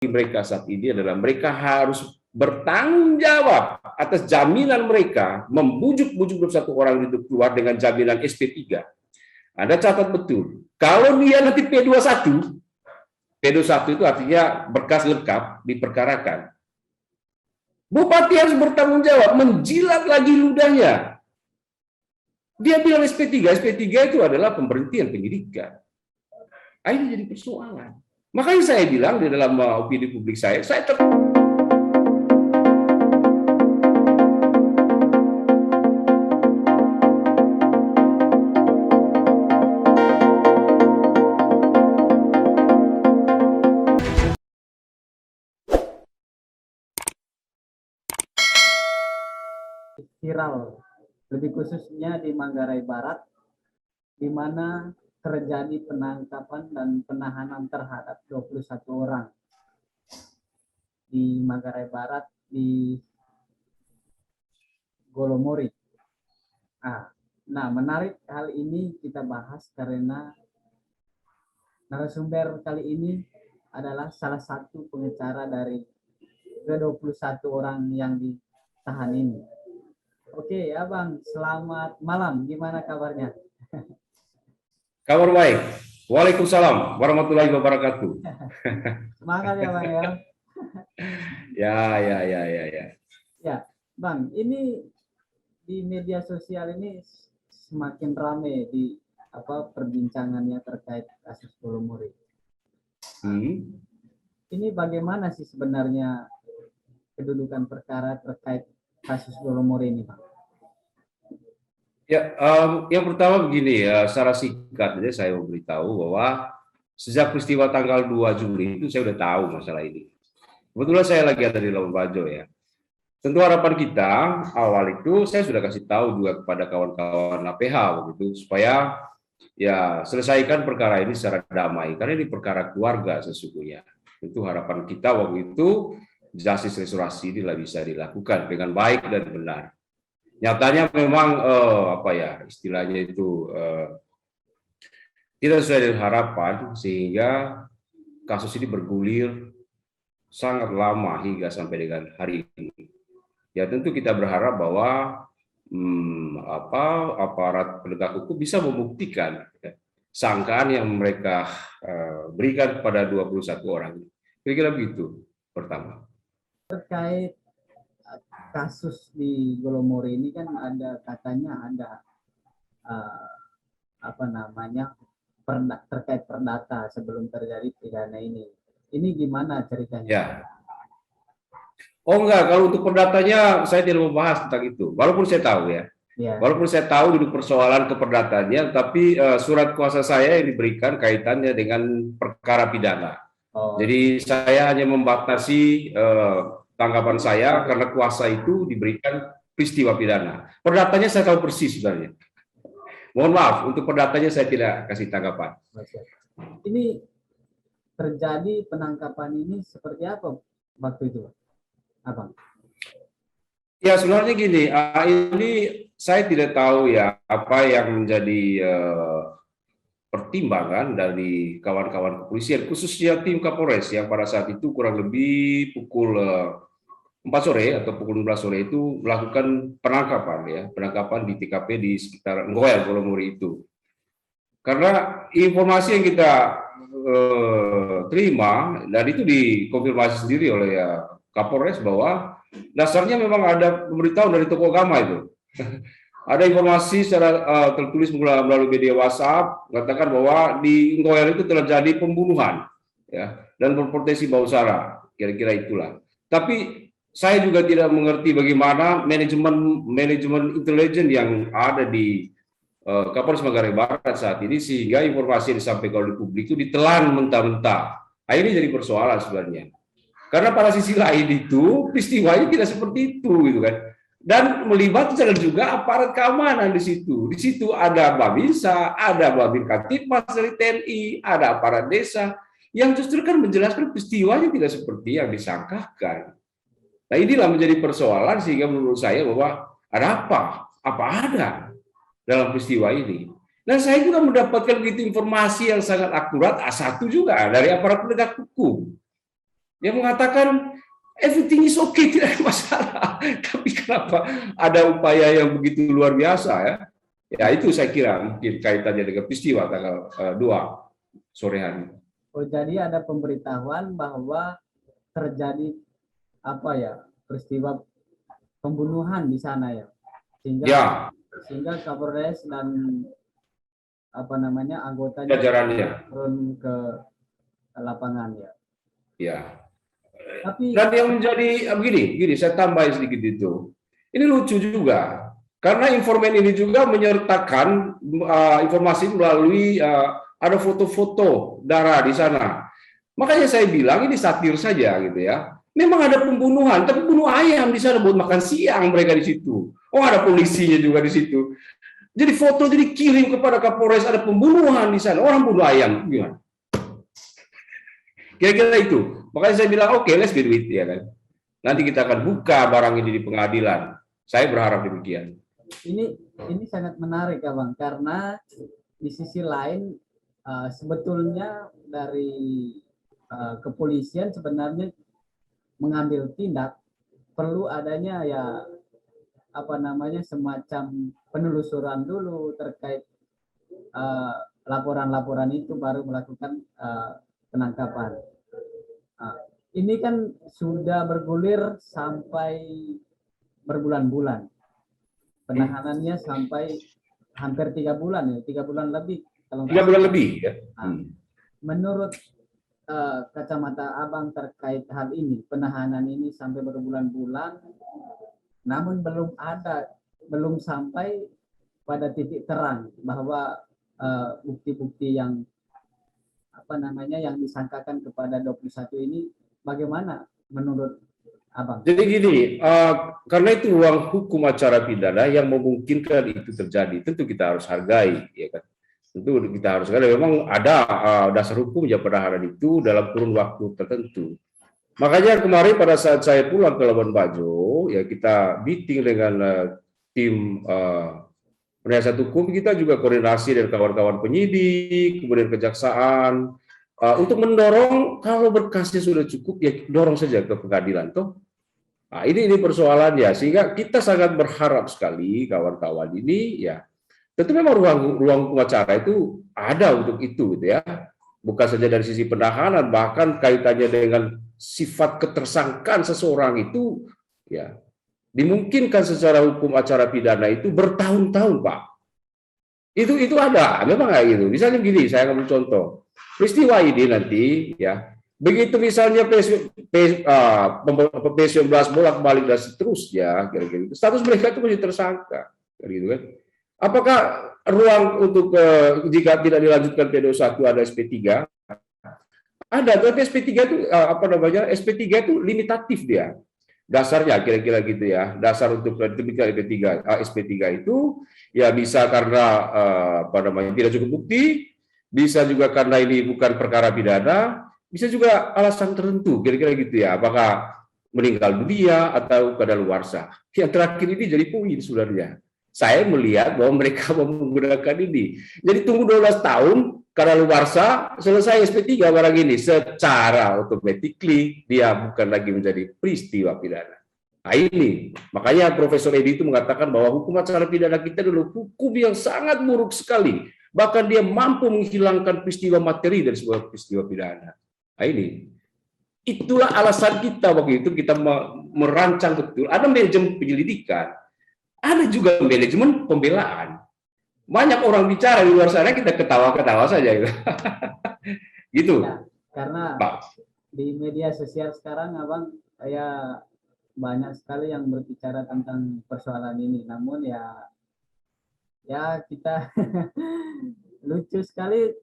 mereka saat ini adalah mereka harus bertanggung jawab atas jaminan mereka membujuk-bujuk satu orang itu keluar dengan jaminan SP3. Anda catat betul. Kalau dia nanti P21, P21 itu artinya berkas lengkap diperkarakan. Bupati harus bertanggung jawab, menjilat lagi ludahnya. Dia bilang SP3, SP3 itu adalah pemberhentian penyidikan. Ini jadi persoalan. Makanya saya bilang di dalam opini publik saya viral, lebih khususnya di Manggarai Barat, di mana terjadi penangkapan dan penahanan terhadap 21 orang di Manggarai Barat, di Golomori. Nah, menarik hal ini kita bahas karena narasumber kali ini adalah salah satu pengacara dari ke-21 orang yang ditahan ini. Oke, Abang, selamat malam. Gimana kabarnya? Kabar baik. Waalaikumsalam warahmatullahi wabarakatuh. Semangat ya, Bang ya. Ya, Bang, ini di media sosial ini semakin ramai di perbincangannya terkait kasus Golomori. Ini bagaimana sih sebenarnya kedudukan perkara terkait kasus Golomori ini, Bang? Ya, yang pertama begini ya, secara singkat aja saya mau beritahu bahwa sejak peristiwa tanggal 2 Juli itu saya sudah tahu masalah ini. Kebetulan saya lagi ada di Labuan Bajo ya. Tentu harapan kita awal itu saya sudah kasih tahu juga kepada kawan-kawan APH begitu supaya ya selesaikan perkara ini secara damai karena ini perkara keluarga sesungguhnya. Itu harapan kita waktu itu justice restorasi ini bisa dilakukan dengan baik dan benar. Nyatanya memang istilahnya itu tidak sesuai dengan harapan sehingga kasus ini bergulir sangat lama hingga sampai dengan hari ini. Ya tentu kita berharap bahwa aparat penegak hukum bisa membuktikan sangkaan yang mereka berikan kepada 21 orang. Kira-kira begitu pertama. Terkait kasus di Golomori ini kan katanya ada terkait perdata sebelum terjadi pidana ini. Ini gimana ceritanya? Ya. Oh enggak, kalau untuk perdatanya saya tidak membahas tentang itu. Walaupun saya tahu ya. Walaupun saya tahu duduk persoalan keperdatannya, tapi surat kuasa saya yang diberikan kaitannya dengan perkara pidana. Jadi saya hanya membatasi tanggapan saya karena kuasa itu diberikan peristiwa pidana. Perdatanya saya tahu persis sebenarnya. Mohon maaf, untuk perdatanya saya tidak kasih tanggapan. Ini terjadi penangkapan ini seperti apa waktu itu, Abang? Ya sebenarnya gini, ini saya tidak tahu ya apa yang menjadi pertimbangan dari kawan-kawan kepolisian, khususnya tim Kapolres yang pada saat itu kurang lebih pukul 4 sore atau pukul 12 sore itu melakukan penangkapan di TKP di sekitar Ngoel, Golomori itu. Karena informasi yang kita terima dan itu dikonfirmasi sendiri oleh Kapolres bahwa dasarnya memang ada pemberitahuan dari tokoh agama itu. Ada informasi secara tertulis melalui media WhatsApp mengatakan bahwa di Ngoel itu telah jadi pembunuhan ya dan berpotensi bau sara, kira-kira itulah. Tapi saya juga tidak mengerti bagaimana manajemen intelijen yang ada di Kapolres Manggarai Barat saat ini sehingga informasi yang disampaikan oleh publik itu ditelan mentah-mentah. Ini jadi persoalan sebenarnya. Karena pada sisi lain itu peristiwanya tidak seperti itu gitu kan. Dan melibatkan juga aparat keamanan di situ. Di situ ada Babinsa, ada Babin Kamtibmas dari TNI, ada aparat desa yang justru kan menjelaskan peristiwanya tidak seperti yang disangkakan. Nah inilah menjadi persoalan sehingga menurut saya bahwa ada apa ada dalam peristiwa ini. Dan saya juga mendapatkan begitu informasi yang sangat akurat, A1 juga dari aparat penegak hukum. Dia mengatakan everything is okay, tidak ada masalah. Tapi kenapa ada upaya yang begitu luar biasa ya? Ya itu saya kira mungkin kaitannya dengan peristiwa tanggal 2 sore hari. Oh, jadi ada pemberitahuan bahwa terjadi apa ya, peristiwa pembunuhan di sana ya, Ya, sehingga Kapolres dan apa namanya anggotanya jajarannya. turun ke lapangan ya. Ya. Tapi Dan yang menjadi begini, saya tambahin sedikit itu. Ini lucu juga, karena informan ini juga menyertakan informasi melalui ada foto-foto darah di sana. Makanya saya bilang ini satir saja gitu ya. Memang ada pembunuhan, tapi bunuh ayam di sana buat makan siang mereka di situ. Oh, ada polisinya juga di situ. Jadi foto jadi kirim kepada Kapolres ada pembunuhan di sana. Orang bunuh ayam, gimana? Kira-kira itu. Makanya saya bilang oke, let's do it ya kan. Nanti kita akan buka barang ini di pengadilan. Saya berharap demikian. Ini sangat menarik ya Bang, karena di sisi lain sebetulnya dari kepolisian sebenarnya mengambil tindak perlu adanya ya apa namanya semacam penelusuran dulu terkait laporan-laporan itu baru melakukan penangkapan. Ini kan sudah bergulir sampai berbulan-bulan, penahanannya sampai hampir 3 bulan ya, 3 bulan lebih. 3 bulan lebih ya. Menurut kacamata Abang terkait hal ini, penahanan ini sampai berbulan-bulan, namun belum sampai pada titik terang bahwa bukti-bukti yang apa namanya yang disangkakan kepada 21 ini bagaimana menurut Abang? Jadi gini, karena itu ruang hukum acara pidana yang memungkinkan itu terjadi, tentu kita harus hargai, ya kan? Tentu kita harus hargai. Memang ada dasar hukum ya penahanan itu dalam kurun waktu tertentu. Makanya kemarin pada saat saya pulang ke Labuan Bajo, ya kita meeting dengan tim penasihat hukum, kita juga koordinasi dengan kawan-kawan penyidik, kemudian kejaksaan, untuk mendorong kalau berkasnya sudah cukup ya dorong saja ke pengadilan toh. Nah, ini persoalannya sehingga kita sangat berharap sekali kawan-kawan ini ya tentu memang ruang acara itu ada untuk itu gitu ya. Bukan saja dari sisi penahanan bahkan kaitannya dengan sifat ketersangkaan seseorang itu ya dimungkinkan secara hukum acara pidana itu bertahun-tahun Pak. Itu ada memang kayak gitu. Misalnya begini saya ambil contoh. Peristiwa ini nanti ya begitu misalnya P19 bolak-balik dan seterusnya kira-kira status mereka itu masih tersangka gitu kan. Apakah ruang untuk jika tidak dilanjutkan P21 ada SP3? Ada, tapi SP3 itu apa namanya? SP3 itu limitatif dia. Dasarnya kira-kira gitu ya. Dasar untuk demikian SP3 itu ya bisa karena apa namanya? Tidak cukup bukti, bisa juga karena ini bukan perkara pidana, bisa juga alasan tertentu, kira-kira gitu ya. Apakah meninggal dunia atau kadaluarsa. Yang terakhir ini jadi poin sebenarnya. Saya melihat bahwa mereka mau menggunakan ini. Jadi tunggu 12 tahun, kadaluarsa, selesai SP3 barang ini. Secara automatically, dia bukan lagi menjadi peristiwa pidana. Nah ini, makanya Profesor Edi itu mengatakan bahwa hukum acara pidana kita adalah hukum yang sangat buruk sekali. Bahkan dia mampu menghilangkan peristiwa materi dari sebuah peristiwa pidana. Nah ini, itulah alasan kita waktu itu kita merancang betul. Ada manajemen penyelidikan, ada juga manajemen pembelaan. Banyak orang bicara di luar sana, kita ketawa-ketawa saja. Gitu. Ya, karena di media sosial sekarang, Abang, saya banyak sekali yang berbicara tentang persoalan ini. Namun ya kita lucu sekali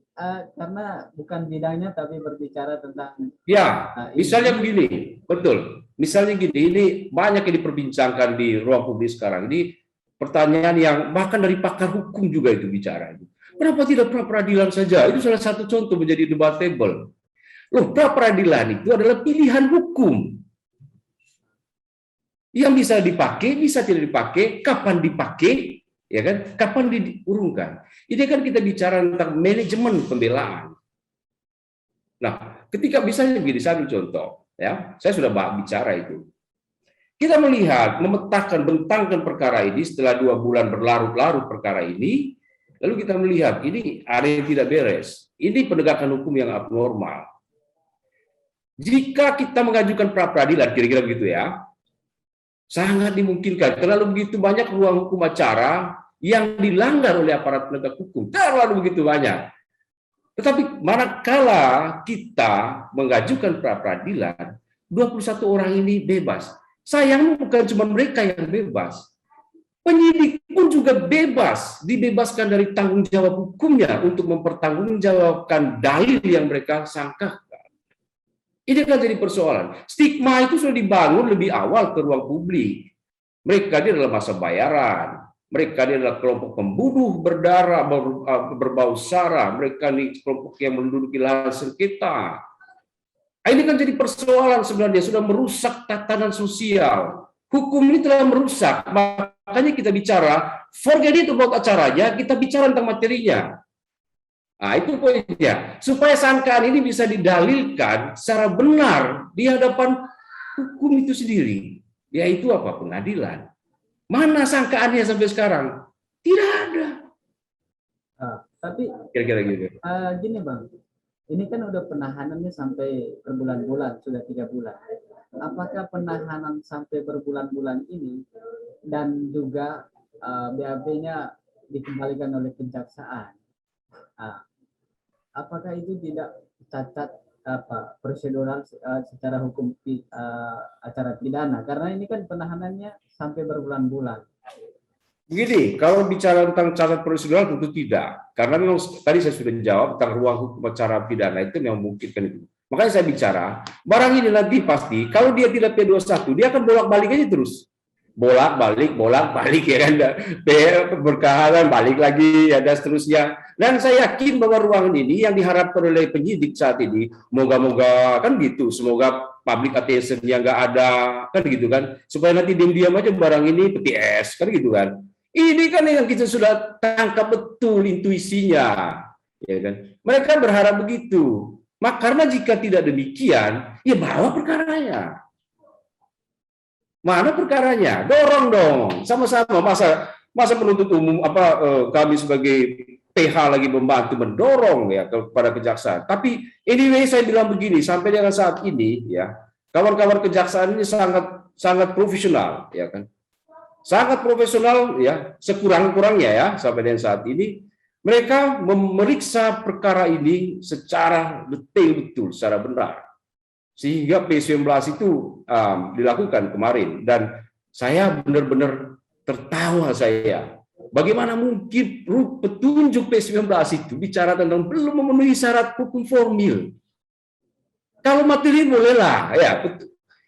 karena bukan bidangnya tapi berbicara tentang ya misalnya begini, betul. Misalnya gini, ini banyak yang diperbincangkan di ruang publik sekarang. Ini pertanyaan yang bahkan dari pakar hukum juga itu bicara. Kenapa tidak pra peradilan saja? Itu salah satu contoh menjadi debatable. Loh, pra peradilan itu adalah pilihan hukum yang bisa dipakai, bisa tidak dipakai, kapan dipakai, ya kan? Kapan diurungkan. Ini kan kita bicara tentang manajemen pembelaan. Nah, ketika misalnya begini, saya ambil contoh. Ya, saya sudah bicara itu. Kita melihat, memetakan, bentangkan perkara ini setelah 2 bulan berlarut-larut perkara ini, lalu kita melihat ini ada yang tidak beres. Ini penegakan hukum yang abnormal. Jika kita mengajukan pra peradilan, kira-kira begitu ya, sangat dimungkinkan terlalu begitu banyak ruang hukum acara yang dilanggar oleh aparat penegak hukum, terlalu begitu banyak. Tetapi manakala kita mengajukan pra peradilan, 21 orang ini bebas. Sayangnya bukan cuma mereka yang bebas. Penyidik pun juga bebas, dibebaskan dari tanggung jawab hukumnya untuk mempertanggungjawabkan dalil yang mereka sangkakan. Ini kan jadi persoalan. Stigma itu sudah dibangun lebih awal ke ruang publik. Mereka ini adalah masa bayaran. Mereka ini adalah kelompok pembunuh berdarah, berbau sara. Mereka ini kelompok yang menduduki lahan sengketa. Ini kan jadi persoalan sebenarnya, sudah merusak tatanan sosial. Hukum ini telah merusak. Makanya kita bicara, forget it about acaranya, kita bicara tentang materinya. Nah, itu poinnya. Supaya sangkaan ini bisa didalilkan secara benar di hadapan hukum itu sendiri. Yaitu apa? Pengadilan. Mana sangkaannya sampai sekarang? Tidak ada. Tapi Kira-kira gitu. Gini Bang, ini kan udah penahanannya sampai berbulan-bulan, sudah 3 bulan. Apakah penahanan sampai berbulan-bulan ini dan juga BAP-nya dikembalikan oleh kejaksaan? Apakah itu tidak cacat prosedural secara hukum acara pidana? Karena ini kan penahanannya sampai berbulan-bulan. Begini, kalau bicara tentang cacat prosedural tentu tidak. Karena memang tadi saya sudah jawab tentang ruang hukum acara pidana itu memang memungkinkan itu. Makanya saya bicara, barang ini nanti pasti, kalau dia tidak P21, dia akan bolak-balik aja terus. Bolak-balik, ya kan. Berkahalan, balik lagi, ya, dan seterusnya. Dan saya yakin bahwa ruangan ini yang diharapkan oleh penyidik saat ini, moga-moga kan gitu, semoga public attention-nya nggak ada, kan gitu kan, supaya nanti diam-diam aja barang ini PTS, kan gitu kan. Ini kan yang kita sudah tangkap betul intuisinya, ya kan. Mereka berharap begitu. Karena jika tidak demikian, ya bawa perkaranya. Mana perkaranya? Dorong dong, sama-sama. Masa penuntut umum kami sebagai PH lagi membantu mendorong ya kepada kejaksaan. Tapi anyway saya bilang begini, sampai dengan saat ini ya, kawan-kawan kejaksaan ini sangat profesional, ya kan. Sangat profesional ya, sekurang-kurangnya ya sampai dengan saat ini mereka memeriksa perkara ini secara detail betul, secara benar. Sehingga P19 itu dilakukan kemarin dan saya benar-benar tertawa saya. Bagaimana mungkin petunjuk P19 itu bicara tentang belum memenuhi syarat hukum formil. Kalau materi bolehlah ya,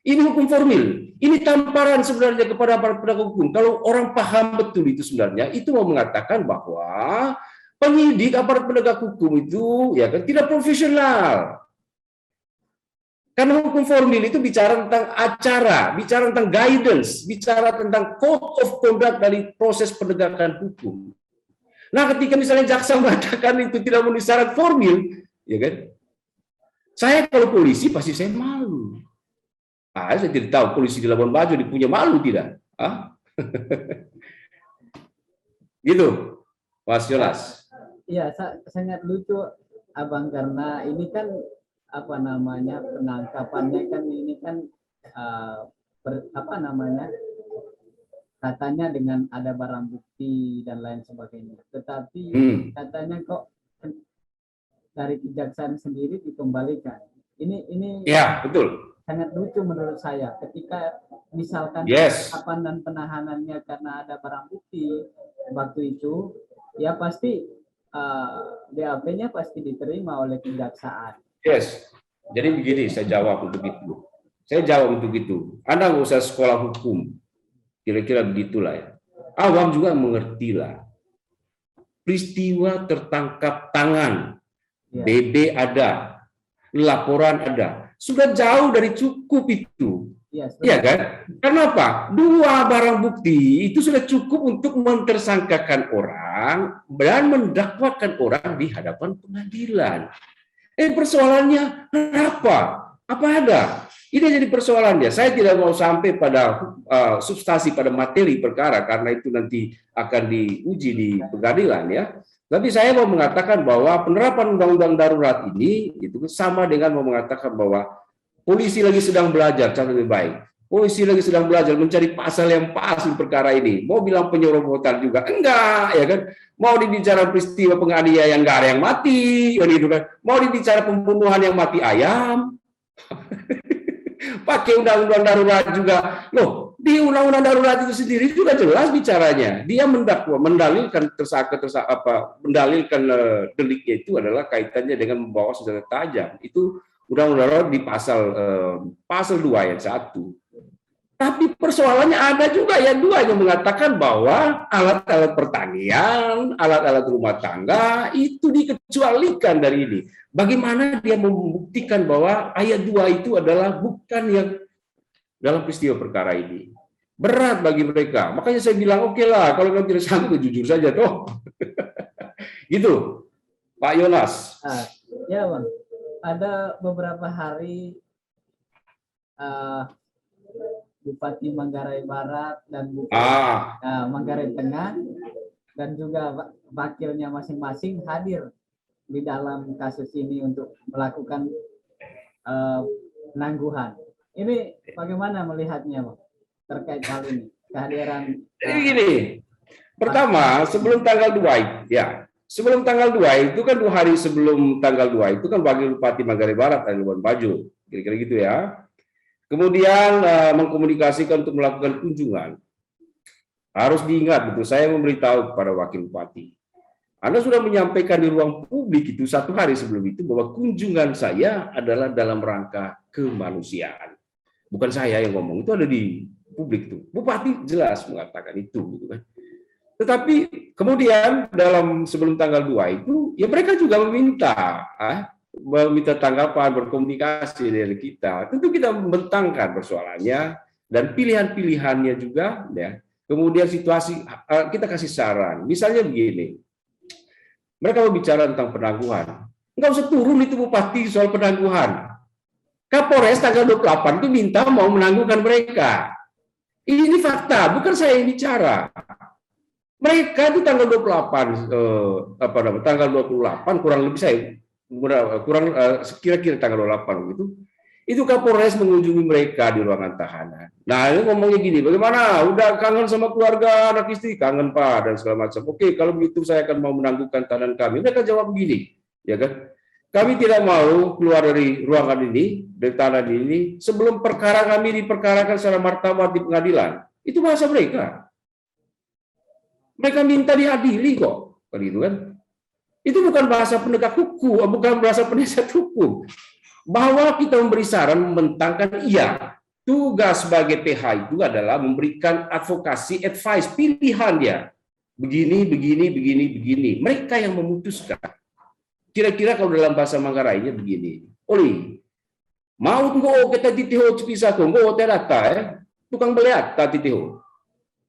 ini hukum formil. Ini tamparan sebenarnya kepada para penegak hukum. Kalau orang paham betul itu sebenarnya, itu mau mengatakan bahwa penyidik aparat penegak hukum itu ya kan tidak profesional. Karena hukum formil itu bicara tentang acara, bicara tentang guidance, bicara tentang code of conduct dari proses penegakan hukum. Nah, ketika misalnya jaksa mengatakan itu tidak memenuhi syarat formil, ya kan? Saya kalau polisi pasti saya malu. Saya tidak tahu polisi di Labuan Bajo punya malu tidak? Gitu, Mas Yonas. Iya, sangat lucu Abang karena ini kan penangkapannya kan ini kan katanya dengan ada barang bukti dan lain sebagainya. Tetapi katanya kok dari kejaksaan sendiri dikembalikan. Ini ya betul. Sangat lucu menurut saya ketika misalkan penangkapan dan penahanannya karena ada barang bukti waktu itu ya pasti BAP-nya pasti diterima oleh kejaksaan. Yes. Jadi begini saya jawab untuk itu. Anda nggak usah sekolah hukum. Kira-kira begitulah ya. Awam juga mengertilah. Peristiwa tertangkap tangan. Ya. BB ada. Laporan ada. Sudah jauh dari cukup itu. Iya kan? Kenapa? 2 barang bukti itu sudah cukup untuk mentersangkakan orang dan mendakwakan orang di hadapan pengadilan. Persoalannya apa? Apa ada? Ini jadi persoalannya. Saya tidak mau sampai pada substansi, pada materi perkara, karena itu nanti akan diuji di pengadilan ya. Tapi saya mau mengatakan bahwa penerapan undang-undang darurat ini itu sama dengan mau mengatakan bahwa polisi lagi sedang belajar cara lebih baik. Polisi lagi sedang belajar mencari pasal yang pas di perkara ini. Mau bilang penyerobotan juga enggak, ya kan? Mau dibicara peristiwa penganiayaan yang enggak ada yang mati, gitu kan? Mau dibicara pembunuhan yang mati ayam. Pakai undang-undang darurat juga. Loh, di undang-undang darurat itu sendiri juga jelas bicaranya. Dia mendakwa, mendalilkan mendalilkan deliknya itu adalah kaitannya dengan membawa senjata tajam. Itu undang-undang darurat di pasal 2 ayat 1. Tapi persoalannya ada juga yang 2 yang mengatakan bahwa alat-alat pertanian, alat-alat rumah tangga itu dikecualikan dari ini. Bagaimana dia membuktikan bahwa ayat 2 itu adalah bukan yang dalam peristiwa perkara ini? Berat bagi mereka. Makanya saya bilang oke lah, kalau kamu tidak sanggup jujur saja toh. Gitu, Pak Yonas. Ya Bang, ada beberapa hari Bupati Manggarai Barat dan Bupati Manggarai Tengah dan juga wakilnya masing-masing hadir di dalam kasus ini untuk melakukan penangguhan. Ini bagaimana melihatnya, Bang, terkait hal ini? Kehadiran Jadi gini, pertama sebelum tanggal 2 ya. Sebelum tanggal 2 itu kan 2 hari sebelum tanggal 2 itu kan Wakil Bupati Manggarai Barat ada Labuan Bajo, kira-kira gitu ya. Kemudian mengkomunikasikan untuk melakukan kunjungan. Harus diingat, betul, saya memberitahu kepada Wakil Bupati. Anda sudah menyampaikan di ruang publik itu 1 hari sebelum itu bahwa kunjungan saya adalah dalam rangka kemanusiaan. Bukan saya yang ngomong, itu ada di publik itu. Bupati jelas mengatakan itu, gitu kan. Tetapi kemudian sebelum tanggal 2 itu, ya mereka juga meminta tanggapan, berkomunikasi dari kita. Tentu kita membentangkan persoalannya dan pilihan-pilihannya juga, ya. Kemudian situasi kita kasih saran. Misalnya begini, mereka mau bicara tentang penangguhan. Enggak usah turun itu Bupati soal penangguhan. Kapolres tanggal 28 itu minta mau menangguhkan mereka. Ini fakta, bukan saya yang bicara. Mereka itu tanggal 28, tanggal 28 kurang lebih kira-kira tanggal 28 gitu. Itu Kapolres mengunjungi mereka di ruangan tahanan. Nah, ini ngomongnya gini, bagaimana? Udah kangen sama keluarga, anak istri? Kangen, Pak, dan segala macam. Oke, kalau begitu saya akan mau menangguhkan tahanan kami. Mereka jawab begini, ya kan? Kami tidak mau keluar dari ruangan ini, dari tahanan ini, sebelum perkara kami diperkarakan secara martabat di pengadilan. Itu bahasa mereka. Mereka minta diadili kok, gitu kan? Itu bukan bahasa penegak hukum, bukan bahasa penasihat hukum. Bahwa kita memberi saran, membentangkan, iya, tugas sebagai PH itu adalah memberikan advokasi, advice, pilihan dia. Begini, begini, begini, begini. Mereka yang memutuskan. Kira-kira kalau dalam bahasa Manggarainya begini. Oli, mau tunggu kita titiho cepisa tunggu terata tukang beliat titiho.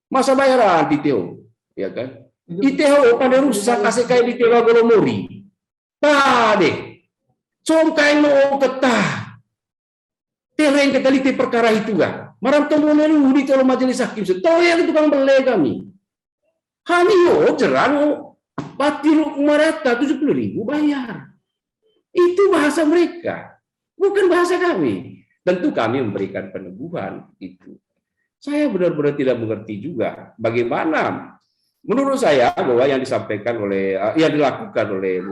Masa bayaran titiho, ya kan? Titiho pada rusak kasih kayak di Tewa Golomori. Tade. Congkai no ketah. Tereng kita liti perkara itu kan. Maram temunen di tolong majelis hakim. Toyang tukang beli kami. Kami jerang batil marata 70.000 bayar. Itu bahasa mereka, bukan bahasa kami. Tentu kami memberikan peneguhan itu. Saya benar-benar tidak mengerti juga bagaimana. Menurut saya bahwa yang disampaikan yang dilakukan oleh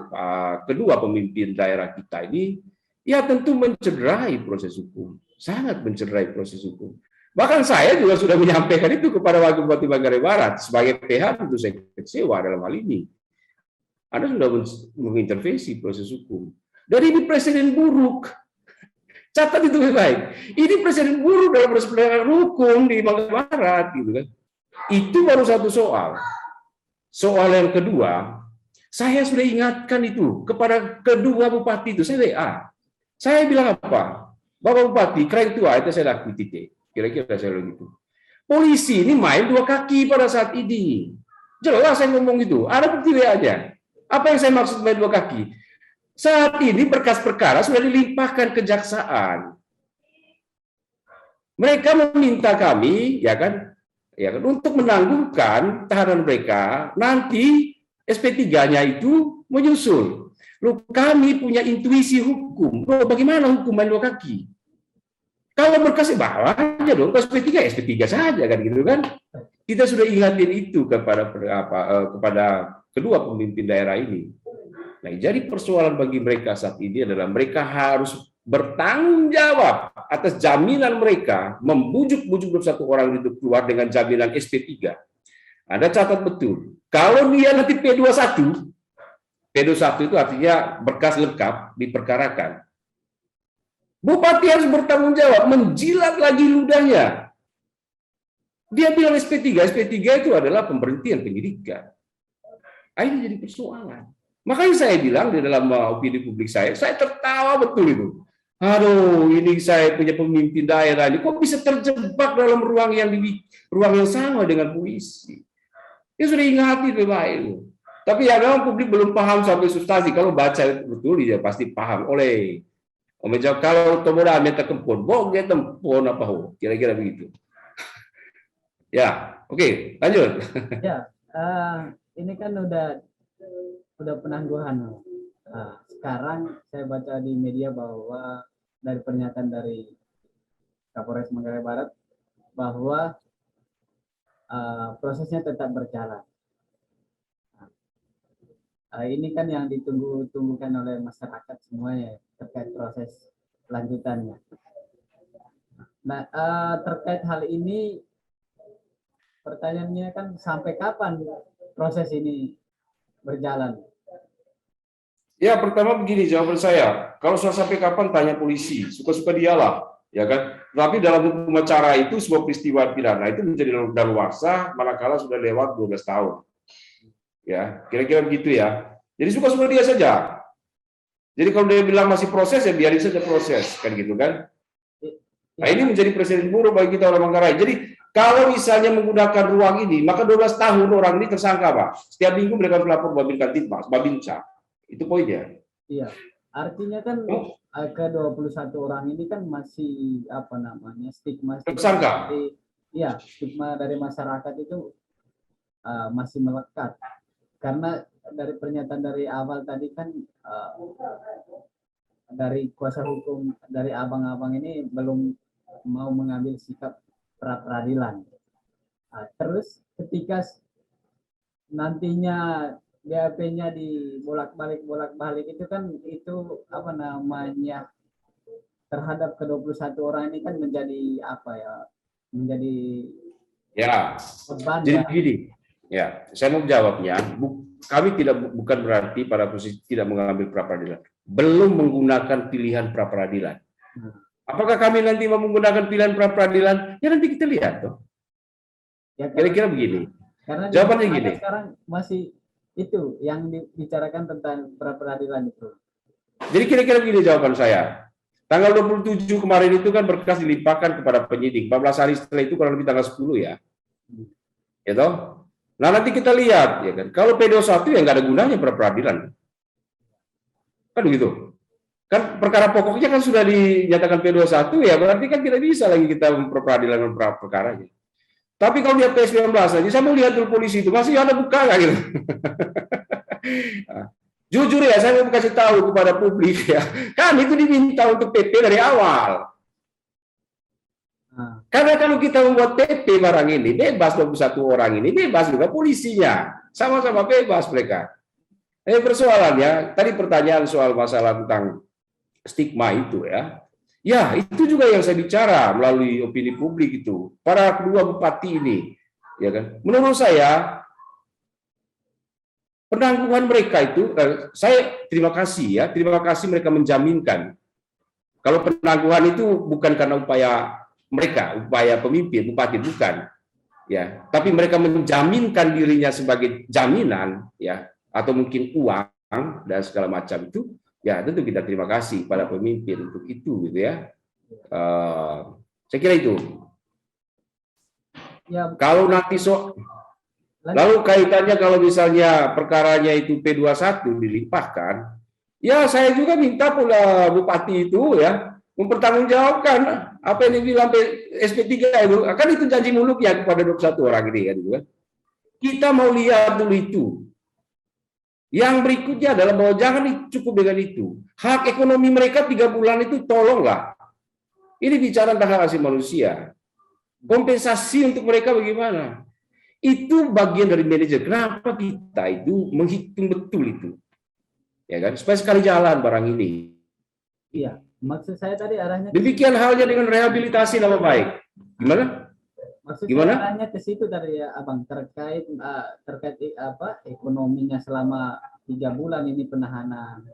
kedua pemimpin daerah kita ini, ya tentu mencederai proses hukum, sangat mencederai proses hukum. Bahkan saya juga sudah menyampaikan itu kepada Wakil Bupati Manggarai Barat sebagai PH, tentu saya kecewa dalam hal ini. Anda sudah mengintervensi proses hukum. Dan ini presiden buruk. Catat itu baik. Ini presiden buruk dalam proses penegakan hukum di Manggarai Barat, gitu kan. Itu baru satu soal. Soal yang kedua, saya sudah ingatkan itu kepada kedua bupati itu. Saya WA. Saya bilang apa? Bapak Bupati, keren tua, itu saya lakukan titik. Kira-kira saya bilang gitu. Polisi ini main 2 kaki pada saat ini. Jelas saya ngomong gitu. Ada bukti WA-nya. Apa yang saya maksud main 2 kaki? Saat ini berkas perkara sudah dilimpahkan kejaksaan. Mereka meminta kami, ya kan, untuk menangguhkan tahanan mereka. Nanti SP3-nya itu menyusul. Loh, kami punya intuisi hukum. Loh, bagaimana hukum main dua kaki? Kalau berkas bawa aja dong, ke SP3, SP3 saja kan gitu kan. Kita sudah ingatin itu kepada kedua pemimpin daerah ini. Nah, jadi persoalan bagi mereka saat ini adalah mereka harus bertanggung jawab atas jaminan mereka, membujuk-bujuk satu orang itu keluar dengan jaminan SP3. Anda catat betul, kalau dia nanti P21 itu artinya berkas lengkap diperkarakan. Bupati harus bertanggung jawab, menjilat lagi ludahnya. Dia bilang SP3 itu adalah pemberhentian penyidikan. Ini jadi persoalan. Makanya saya bilang di dalam opini publik saya tertawa betul itu. Aduh, ini saya punya pemimpin daerah ini kok bisa terjebak dalam ruang yang sama dengan polisi. Ya sudah ingati baik itu. Tapi ya memang publik belum paham sampai substansi. Kalau baca betul dia pasti paham. Oleh kalau tomoda minta kempon, boge tempon apa ho, kira-kira begitu. Ya, oke, lanjut. Ya, ini kan udah penangguhan. Sekarang saya baca di media bahwa dari pernyataan dari Kapolres Manggarai Barat bahwa prosesnya tetap berjalan. Ini kan yang ditunggu-tunggukan oleh masyarakat semuanya terkait proses lanjutannya. Nah, terkait hal ini pertanyaannya kan sampai kapan proses ini berjalan? Ya, pertama begini jawaban saya. Kalau sudah sampai kapan tanya polisi, suka-suka dialah, ya kan? Tapi dalam hukum acara itu sebuah peristiwa pidana itu menjadi daluarsa manakala sudah lewat 12 tahun. Ya, kira-kira begitu ya. Jadi suka-suka dia saja. Jadi kalau dia bilang masih proses ya biarin saja proses, kan gitu kan? Nah, ini menjadi presiden buruk bagi kita orang Manggarai. Jadi kalau misalnya menggunakan ruang ini, maka 12 tahun orang ini tersangka, Pak. Setiap minggu mereka melapor Babinsa. Itu poinnya. Iya, artinya kan ke 21 orang ini kan masih stigma tersangka. Iya, stigma dari masyarakat itu masih melekat. Karena dari pernyataan dari awal tadi kan dari kuasa hukum dari abang-abang ini belum mau mengambil sikap pra peradilan. Terus ketika nantinya BAP-nya bolak-balik itu kan itu terhadap ke-21 orang ini kan menjadi beban. Jadi begini. Ya, saya mau jawabnya. Kami bukan berarti para posisi tidak mengambil pra peradilan. Belum menggunakan pilihan pra peradilan. Apakah kami nanti mau menggunakan pilihan pra peradilan? Ya nanti kita lihat toh. Ya, kira-kira begini. Karena jawabannya gini. Sekarang masih itu yang dibicarakan tentang pra peradilan itu. Jadi kira-kira begini jawaban saya. Tanggal 27 kemarin itu kan berkas dilimpahkan kepada penyidik. 14 hari setelah itu kurang lebih tanggal 10 ya. Ya toh? Nah, nanti kita lihat ya kan. Kalau P21 ya nggak ada gunanya pra peradilan. Kan begitu. Kan perkara pokoknya kan sudah dinyatakan P21 ya berarti kan tidak bisa lagi kita pra peradilan perkaranya. Tapi kalau dia P19 aja, saya mau lihat dulu polisi itu masih ada buka nggak gitu. Jujur ya, saya mau kasih tahu kepada publik ya, kan itu diminta untuk PP dari awal. Karena kalau kita membuat PP barang ini, bebas 21 orang ini, bebas juga polisinya. Sama-sama bebas mereka. Persoalannya, tadi pertanyaan soal masalah tentang stigma itu ya. Ya, itu juga yang saya bicara melalui opini publik itu. Para kedua bupati ini, ya kan. Menurut saya penangguhan mereka itu, saya terima kasih mereka menjaminkan. Kalau penangguhan itu bukan karena upaya pemimpin bupati bukan, ya. Tapi mereka menjaminkan dirinya sebagai jaminan, ya, atau mungkin uang dan segala macam itu. Ya tentu kita terima kasih pada pemimpin untuk itu gitu ya. Saya kira itu. Ya. Kalau nanti lalu kaitannya kalau misalnya perkaranya itu P21 dilimpahkan, ya saya juga minta pula bupati itu ya mempertanggungjawabkan apa yang dibilang SP3 itu. Kan itu janji muluknya kepada 21 orang ini kan, gitu kan. Kita mau lihat dulu itu. Yang berikutnya adalah bahwa jangan cukup dengan itu. Hak ekonomi mereka 3 bulan itu tolonglah. Ini bicara tentang hak asasi manusia. Kompensasi untuk mereka bagaimana? Itu bagian dari manajer. Kenapa kita itu menghitung betul itu? Ya kan? Supaya sekali jalan barang ini. Iya, maksud saya tadi arahnya Demikian halnya dengan rehabilitasi nama baik. Gimana? maksud Gimana? saya arahnya ke situ tadi ya, Abang, terkait apa ekonominya selama 3 bulan ini penahanan,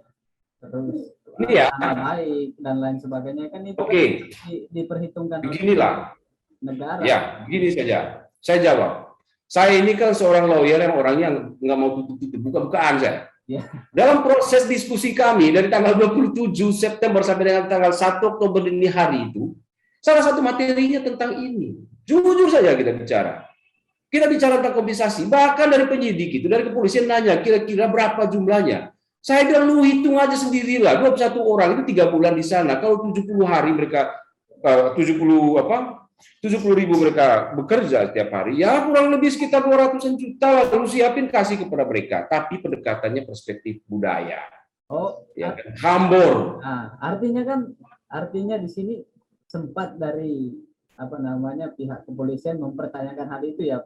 terus Ini ya. nama baik dan lain sebagainya, kan itu Oke. kan diperhitungkan oleh Beginilah. negara. Ya, begini saja. Saya jawab. Saya ini kan seorang lawyer yang orangnya nggak mau tutup-tutup, buka-bukaan saya. Ya. Dalam proses diskusi kami dari tanggal 27 September sampai dengan tanggal 1 Oktober ini hari itu, salah satu materinya tentang ini. Jujur saja kita bicara. Kita bicara tentang kompensasi. Bahkan dari penyidik itu, dari kepolisian nanya, kira-kira berapa jumlahnya. Saya bilang, lu hitung aja sendirilah. 21 orang itu 3 bulan di sana. Kalau 70 hari mereka, 70.000 mereka bekerja setiap hari, ya kurang lebih sekitar 200 juta lah. Lalu siapin kasih kepada mereka. Tapi pendekatannya perspektif budaya. Oh, Ya, Hambor. Nah, artinya di sini sempat dari apa namanya pihak kepolisian mempertanyakan hal itu ya.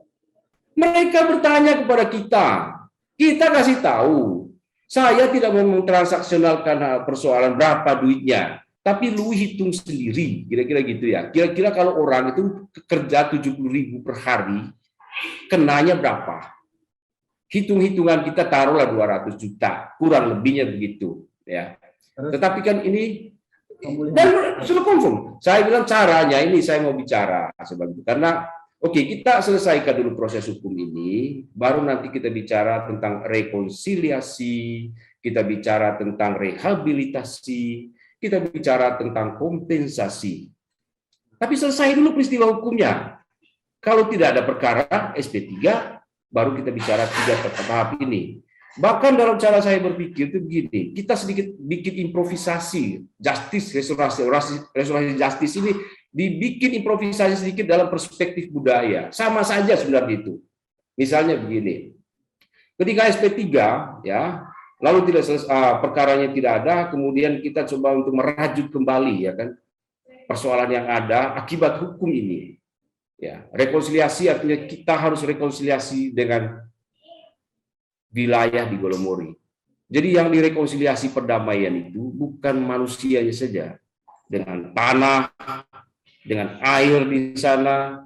Mereka bertanya kepada kita kasih tahu. Saya tidak mau mentransaksionalkan persoalan berapa duitnya, tapi lu hitung sendiri, kira-kira gitu ya. Kira-kira kalau orang itu kerja 70.000 per hari, kenanya berapa? Hitung-hitungan kita taruhlah 200 juta, kurang lebihnya begitu, ya. Tetapi kan ini dan sudah confirm. Saya bilang caranya ini saya mau bicara sebab itu karena oke, kita selesaikan dulu proses hukum ini, baru nanti kita bicara tentang rekonsiliasi, kita bicara tentang rehabilitasi, kita bicara tentang kompensasi. Tapi selesai dulu peristiwa hukumnya. Kalau tidak ada perkara SP3, baru kita bicara 3 tahap ini. Bahkan dalam cara saya berpikir itu begini, kita sedikit bikin improvisasi, restorasi justice ini dibikin improvisasi sedikit dalam perspektif budaya. Sama saja sebenarnya itu. Misalnya begini, ketika SP3 ya, lalu tidak perkaranya tidak ada, kemudian kita coba untuk merajut kembali ya kan persoalan yang ada akibat hukum ini. Ya, rekonsiliasi artinya kita harus rekonsiliasi dengan wilayah di Golomori. Jadi yang direkonsiliasi perdamaian itu bukan manusianya saja, dengan tanah, dengan air di sana,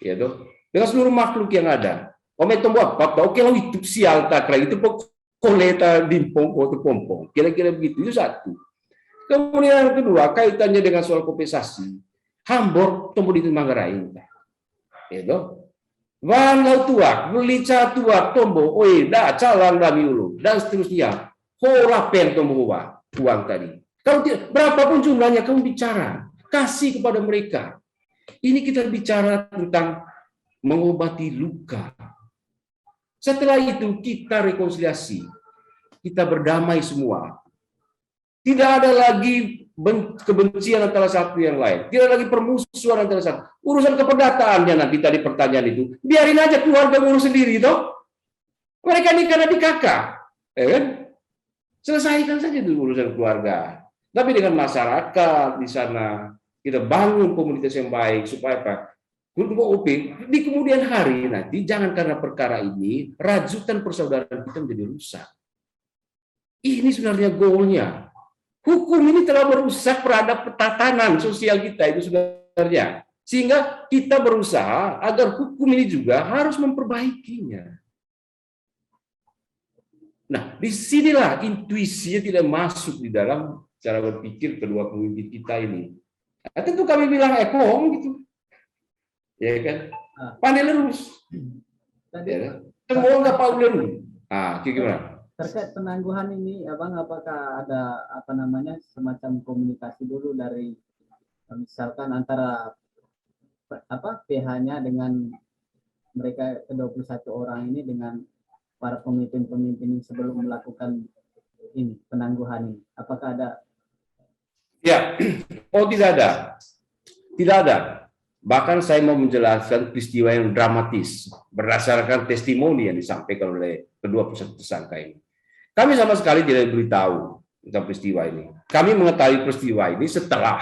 ya toh, dengan seluruh makhluk yang ada. Ome tombo apa? Oke lo itu sial takra itu koleta dimpong atau pompong. Kira-kira begitu itu satu. Kemudian yang kedua kaitannya dengan soal kompensasi. Hambor tombo di Manggarai. Ya toh. Wan lau tuak, beli tuak tombo, oi dah calang dami ulu dan seterusnya. Hola pen tombo uang tadi. Kalau tidak, berapapun jumlahnya kamu bicara, kasih kepada mereka. Ini kita bicara tentang mengobati luka. Setelah itu kita rekonsiliasi, kita berdamai semua. Tidak ada lagi kebencian antara satu yang lain. Tidak lagi permusuhan antara satu. Urusan keperdataannya nanti tadi pertanyaan itu, biarin aja keluarga ngurus sendiri, toh. Mereka ini karena di kakak, ya kan? Selesaikan saja dulu urusan keluarga. Tapi dengan masyarakat di sana, kita bangun komunitas yang baik supaya apa? OP di kemudian hari nanti jangan karena perkara ini rajutan persaudaraan kita menjadi rusak. Ini sebenarnya goalnya. Hukum ini telah merusak peradaban tatanan sosial kita itu sebenarnya. Sehingga kita berusaha agar hukum ini juga harus memperbaikinya. Nah, disinilah intuisinya tidak masuk di dalam cara berpikir kedua pemimpin kita ini. Nah, tentu kami bilang gitu. Ya kan? Pandai lurus. Ya, semua nggak tahu lurus. Gimana? Terkait penangguhan ini, Abang, apakah ada apa namanya semacam komunikasi dulu dari misalkan antara apa PH-nya dengan mereka ke-21 orang ini dengan para pemimpin-pemimpin sebelum melakukan ini penangguhan ini? Apakah ada Ya, oh tidak ada, tidak ada. Bahkan saya mau menjelaskan peristiwa yang dramatis berdasarkan testimoni yang disampaikan oleh kedua tersangka ini. Kami sama sekali tidak beritahu tentang peristiwa ini. Kami mengetahui peristiwa ini setelah,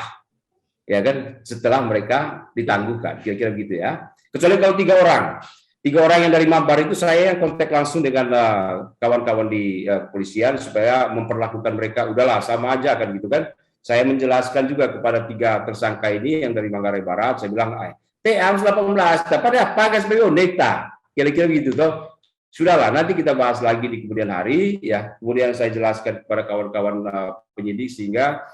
ya kan, setelah mereka ditangguhkan, kira-kira begitu ya. Kecuali kalau tiga orang yang dari Mabar itu saya yang kontak langsung dengan kawan-kawan di kepolisian supaya memperlakukan mereka, udahlah sama aja kan gitu kan. Saya menjelaskan juga kepada tiga tersangka ini yang dari Manggarai Barat, saya bilang, harus 18, dapat apa guys, neta, kira-kira gitu toh. Sudahlah, nanti kita bahas lagi di kemudian hari, ya. Kemudian saya jelaskan kepada kawan-kawan penyidik sehingga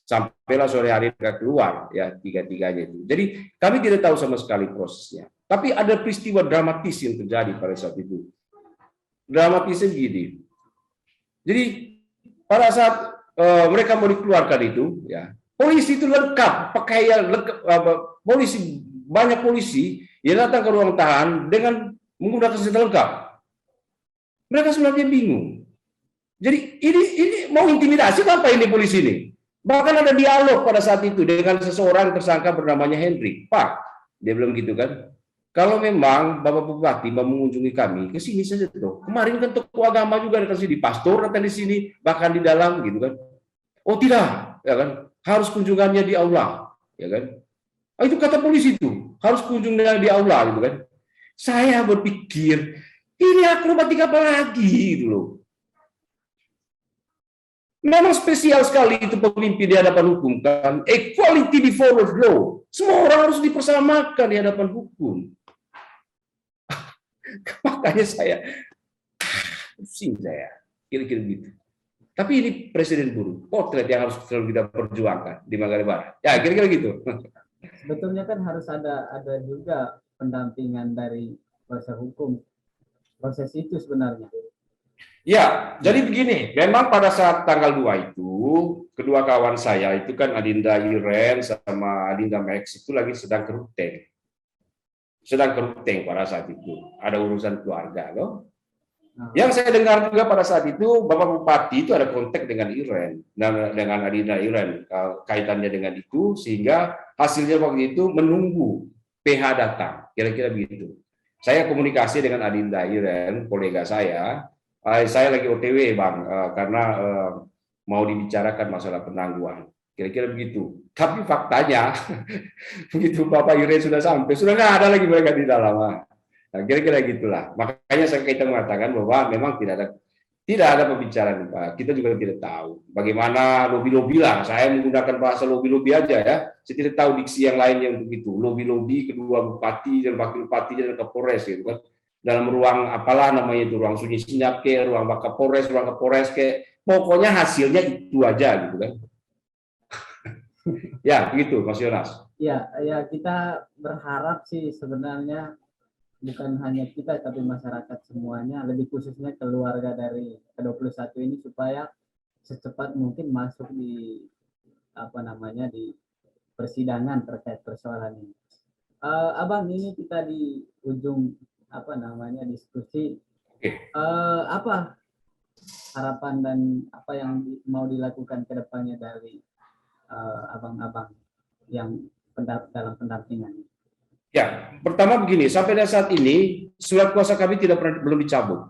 sampailah sore hari mereka keluar, ya, tiga-tiganya itu. Jadi kami tidak tahu sama sekali prosesnya. Tapi ada peristiwa dramatis yang terjadi pada saat itu. Dramatisnya begini. Jadi pada saat mereka mau dikeluarkan itu, ya, polisi itu lengkap, pakaian lengkap, polisi, banyak polisi yang datang ke ruang tahan dengan menggunakan senjata lengkap. Mereka sebenarnya bingung. Jadi ini mau intimidasi apa ini polisi ini? Bahkan ada dialog pada saat itu dengan seseorang tersangka bernamanya Hendrik. Pak, dia bilang gitu kan, kalau memang Bapak Bupati mau mengunjungi kami, ke sini saja tuh. Kemarin kan tokoh agama juga datang sini, pastor datang di sini, bahkan di dalam gitu kan. Oh tidak, ya kan? Harus kunjungannya di aula, ya kan? Oh, itu kata polisi itu, harus kunjungannya di aula gitu kan. Saya berpikir, ini akrobatik apa lagi gitu loh. Memang spesial sekali itu pemimpin di hadapan hukum kan. Equality before the law. Semua orang harus dipersamakan di hadapan hukum. Makanya saya pusing saya, kira-kira gitu. Tapi ini presiden buruk, potret yang harus selalu kita perjuangkan di Manggarai Barat. Ya, kira-kira gitu. Sebetulnya kan harus ada juga pendampingan dari kuasa hukum proses itu sebenarnya. Ya, jadi begini, memang pada saat tanggal 2 itu, kedua kawan saya itu kan Adinda Iren sama Adinda Max itu lagi sedang ke Ruteng. Sedang ke Ruteng pada saat itu. Ada urusan keluarga loh. Yang saya dengar juga pada saat itu, Bapak Bupati itu ada kontak dengan Iren, dengan Adinda Iren, kaitannya dengan itu, sehingga hasilnya waktu itu menunggu PH datang, kira-kira begitu. Saya komunikasi dengan Adinda Iren, kolega saya lagi OTW Bang, karena mau dibicarakan masalah penangguhan, kira-kira begitu. Tapi faktanya, begitu Bapak Iren sudah sampai, sudah nggak ada lagi mereka di dalam. Nah, kira-kira gitulah. Makanya kita mengatakan bahwa memang tidak ada pembicaraan, Pak. Kita juga tidak tahu bagaimana lobby-lobby lah. Saya menggunakan bahasa lobby-lobby aja ya. Saya tidak tahu diksi yang lain yang begitu. Lobby-lobby kedua bupati dan wakil bupati dan Kapolres gitu kan. Dalam ruang apalah namanya itu, ruang sunyi senyap ke, ruang Kapolres, ruang Kapolres ke. Pokoknya hasilnya itu aja gitu kan. Ya, begitu Mas Yonas. Ya, kita berharap sih sebenarnya bukan hanya kita tapi masyarakat semuanya, lebih khususnya keluarga dari ke-21 ini supaya secepat mungkin masuk di di persidangan terkait persoalan ini. Abang, ini kita di ujung diskusi. Apa harapan dan apa yang mau dilakukan ke depannya dari abang-abang yang dalam pendampingan? Ya, pertama begini, sampai saat ini surat kuasa kami belum dicabut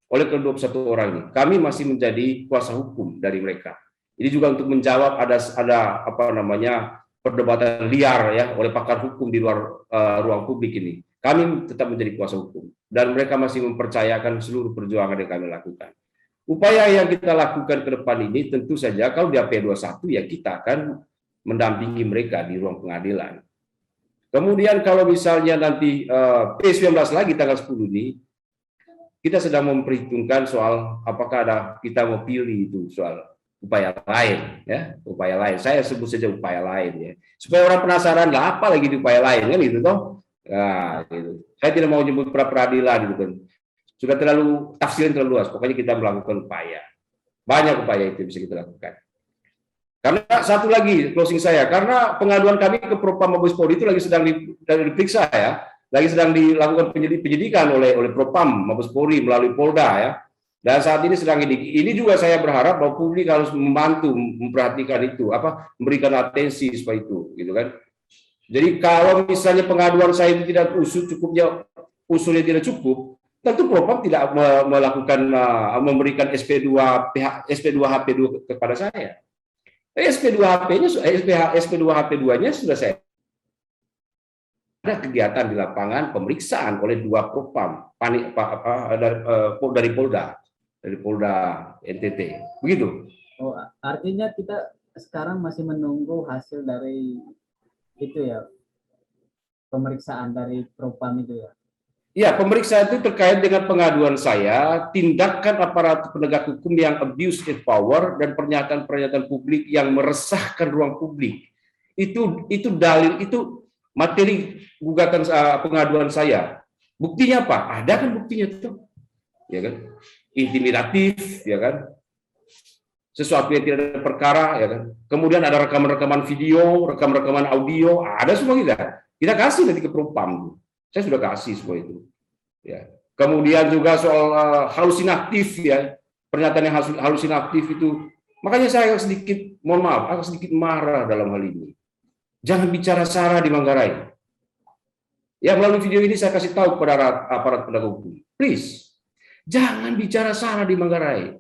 oleh ke-21 orang ini. Kami masih menjadi kuasa hukum dari mereka. Ini juga untuk menjawab ada perdebatan liar ya oleh pakar hukum di luar ruang publik ini. Kami tetap menjadi kuasa hukum dan mereka masih mempercayakan seluruh perjuangan yang kami lakukan. Upaya yang kita lakukan ke depan ini tentu saja kalau di AP21 ya kita akan mendampingi mereka di ruang pengadilan. Kemudian kalau misalnya nanti P19 lagi tanggal 10 ini, kita sedang memperhitungkan soal apakah kita mau pilih itu soal upaya lain, ya upaya lain. Saya sebut saja upaya lain ya, supaya orang penasaran lah apa lagi di upaya lain kan gitu toh. Nah, gitu. Saya tidak mau nyebut pra peradilan gitu kan, sudah terlalu tafsiran terlalu luas. Pokoknya kita melakukan upaya, banyak upaya itu bisa kita lakukan. Karena satu lagi closing saya, karena pengaduan kami ke Propam Mabes Polri itu lagi sedang diperiksa ya, lagi sedang dilakukan penyidikan oleh Propam Mabes Polri melalui Polda ya. Dan saat ini sedang ini juga saya berharap bahwa publik harus membantu memperhatikan itu, memberikan atensi supaya itu, gitu kan. Jadi kalau misalnya pengaduan saya itu tidak usulnya tidak cukup, tentu Propam tidak melakukan memberikan SP2HP2 kepada saya. SP2HP2-nya sudah saya ada kegiatan di lapangan pemeriksaan oleh 2 Propam dari Polda NTT. Begitu. Oh, artinya kita sekarang masih menunggu hasil dari itu ya, pemeriksaan dari Propam itu ya. Ya, pemeriksaan itu terkait dengan pengaduan saya, tindakan aparat penegak hukum yang abuse of power dan pernyataan-pernyataan publik yang meresahkan ruang publik. Itu dalil, itu materi gugatan pengaduan saya. Buktinya apa? Ada kan buktinya itu, ya kan? Intimidatif, ya kan? Sesuatu yang tidak ada perkara, ya kan? Kemudian ada rekaman-rekaman video, rekaman-rekaman audio, ada semua kita kasih nanti ke Propam. Saya sudah kasih semua itu. Ya. Kemudian juga soal halusinatif, ya, pernyataan yang halusinatif itu. Makanya saya sedikit, mohon maaf, agak sedikit marah dalam hal ini. Jangan bicara sara di Manggarai. Ya, melalui video ini saya kasih tahu kepada aparat penegak hukum. Please, jangan bicara sara di Manggarai.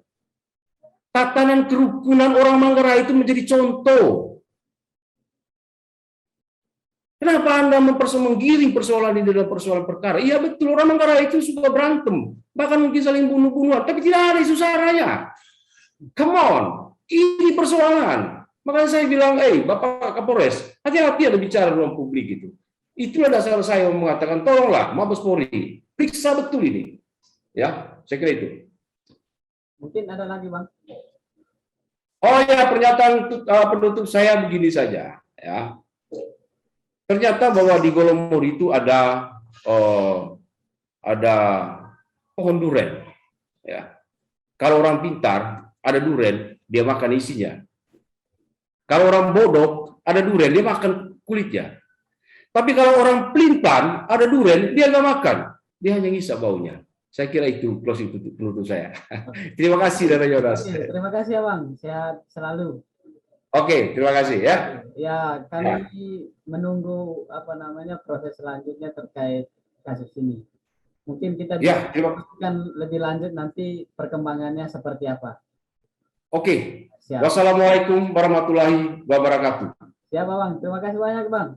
Tatanan kerukunan orang Manggarai itu menjadi contoh. Kenapa Anda menggiring persoalan ini dalam persoalan perkara? Iya betul, orang Manggarai itu suka berantem, bahkan mungkin saling bunuh-bunuhan, tapi tidak ada isu saranya. Come on, ini persoalan. Makanya saya bilang, Bapak Kapolres, hati-hati ada bicara ruang publik itu. Itulah dasar saya mengatakan, tolonglah Mabes Polri, periksa betul ini. Ya, saya kira itu. Mungkin ada lagi, Bang. Oh ya, pernyataan penutup saya begini saja, ya. Ternyata bahwa di Golomor itu ada pohon duren. Ya. Kalau orang pintar ada duren, dia makan isinya. Kalau orang bodoh ada duren, dia makan kulitnya. Tapi kalau orang pelintan ada duren, dia nggak makan, dia hanya ngisap baunya. Saya kira itu closing penutup saya. Terima kasih Dara Yonas. Terima kasih ya Bang, sehat selalu. Oke, terima kasih ya. Ya, kami menunggu proses selanjutnya terkait kasus ini. Mungkin kita bisa diskusikan lebih lanjut nanti perkembangannya seperti apa. Oke. Wassalamualaikum warahmatullahi wabarakatuh. Siap Bang, terima kasih banyak Bang.